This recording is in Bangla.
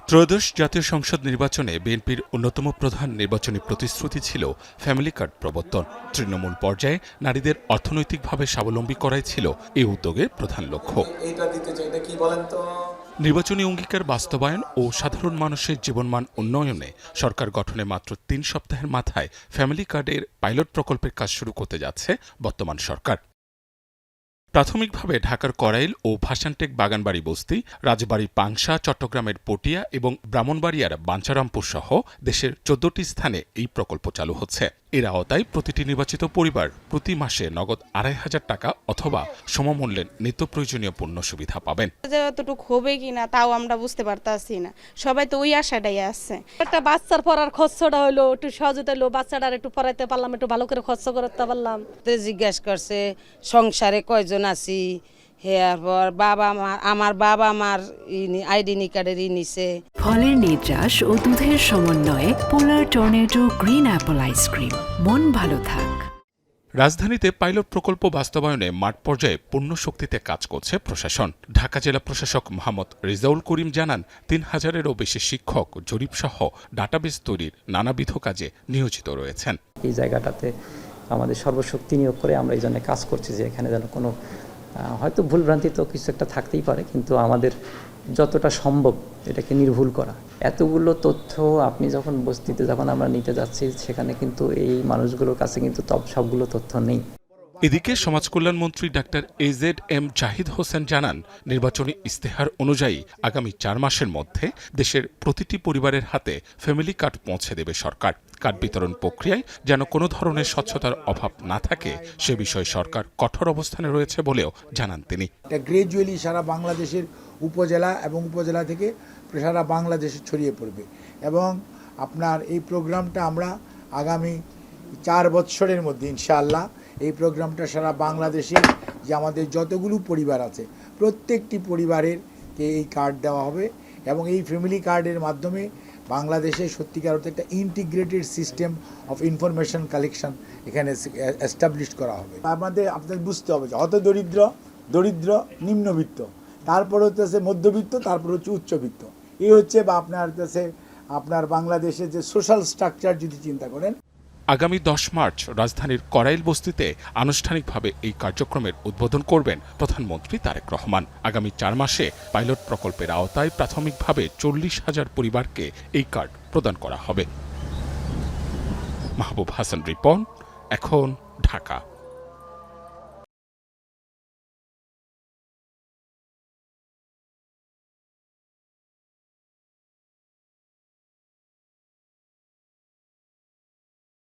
ত্রয়োদশ জাতীয় সংসদ নির্বাচনে বিএনপির অন্যতম প্রধান নির্বাচনী প্রতিশ্রুতি ছিল ফ্যামিলি কার্ড প্রবর্তন। তৃণমূল পর্যায়ে নারীদের অর্থনৈতিকভাবে স্বাবলম্বী করাই ছিল এই উদ্যোগের প্রধান লক্ষ্য। নির্বাচনী অঙ্গীকার বাস্তবায়ন ও সাধারণ মানুষের জীবনমান উন্নয়নে সরকার গঠনে মাত্র ৩ সপ্তাহের মাথায় ফ্যামিলি কার্ডের পাইলট প্রকল্পের কাজ শুরু করতে যাচ্ছে বর্তমান সরকার। প্রাথমিকভাবে ঢাকার করাইল ও ভাসানটেক বাগানবাড়ি বস্তি, রাজবাড়ী পাংশা, চট্টগ্রামের পটিয়া এবং ব্রাহ্মণবাড়িয়ার বাঞ্ছারামপুর সহ দেশের ১৪টি স্থানে এই প্রকল্প চালু হচ্ছে। এর আওতায় প্রতিটি নির্বাচিত পরিবার প্রতি মাসে নগদ ২৫০০ টাকা অথবা সমমূল্যের নিত্য প্রয়োজনীয় পণ্য সুবিধা পাবেন। যতটুকু হবে কিনা তাও আমরা বুঝতে পারতাছি না, সবাই তো ওই আশাটাই আছে। একটা বাচ্চার পড়ার খরচটা হলো একটু সহজতে হলো, বাচ্চাটার একটু পড়াইতে পারলাম, একটু ভালো করে খরচ করতে পারলাম। জিজ্ঞাসা করছে সংসারে কয়জন আছি, এরপর আমার বাবা মার আইডি কার্ডের নিছে। ফলের নির্যাস ও দুধের সমন্বয়ে পোলার টর্নেডো গ্রিন অ্যাপল আইসক্রিম। মন ভালো থাক। রাজধানীতে পাইলট প্রকল্প বাস্তবায়নে মাঠ পর্যায়ে পূর্ণ শক্তিতে কাজ করছে প্রশাসন। ঢাকা জেলা প্রশাসক মোহাম্মদ রেজাউল করিম জানান, ৩,০০০-এরও বেশি শিক্ষক জরিপসহ ডাটাবেস তৈরির নানাবিধ কাজে নিয়োজিত রয়েছেন। এই জায়গাটাতে আমাদের সর্বশক্তি নিয়োগ করে আমরা এই জন্য কাজ করছি যে এখানে যেন কোনো হয়তো ভুলভ্রান্তি তো কিছু একটা থাকতেই পারে, কিন্তু আমাদের যতটা সম্ভব এটাকে নির্ভুল করা। এতগুলো তথ্য আপনি যখন বস্তিতে যখন আমরা নিতে যাচ্ছি, সেখানে কিন্তু এই মানুষগুলোর কাছে কিন্তু সবগুলো তথ্য নেই। এদিকে সমাজকল্যাণমন্ত্রী ডাক্তার AZM জাহিদ হোসেন জানান, নির্বাচনী ইস্তেহার অনুযায়ী আগামী ৪ মাসের মধ্যে দেশের প্রতিটি পরিবারের হাতে ফ্যামিলি কার্ড পৌঁছে দেবে সরকার। কার্ড বিতরণ প্রক্রিয়ায় যেন কোনো ধরনের স্বচ্ছতার অভাব না থাকে সে বিষয়ে সরকার কঠোর অবস্থানে রয়েছে বলেও জানান তিনি। এটা গ্রাজুয়ালি সারা বাংলাদেশের উপজেলা এবং উপজেলা থেকে সারা বাংলাদেশে ছড়িয়ে পড়বে এবং আপনার এই প্রোগ্রামটা আমরা আগামী ৪ বছরের মধ্যে ইনশাআল্লাহ এই প্রোগ্রামটা সারা বাংলাদেশের যে আমাদের যতগুলো পরিবার আছে প্রত্যেকটি পরিবারেরকে এই কার্ড দেওয়া হবে এবং এই ফ্যামিলি কার্ডের মাধ্যমে বাংলাদেশে সত্যিকার অর্থে একটা integrated system of information collection এখানে এস্টাবলিশ করা হবে। আপনাদের বুঝতে হবে যে অত দরিদ্র নিম্নবিত্ত, তারপর হচ্ছে মধ্যবিত্ত, তারপর হচ্ছে উচ্চবিত্ত, এই হচ্ছে বা আপনার বাংলাদেশের যে সোশ্যাল স্ট্রাকচার যদি চিন্তা করেন। আগামী ১০ মার্চ রাজধানীর করাইল বস্তিতে আনুষ্ঠানিকভাবে এই কার্যক্রমের উদ্বোধন করবেন প্রধানমন্ত্রী তারেক রহমান। আগামী ৪ মাসে পাইলট প্রকল্পের আওতায় প্রাথমিকভাবে ৪০,০০০ পরিবারকে এই কার্ড প্রদান করা হবে। মাহবুব হাসান রিপন, এখন ঢাকা।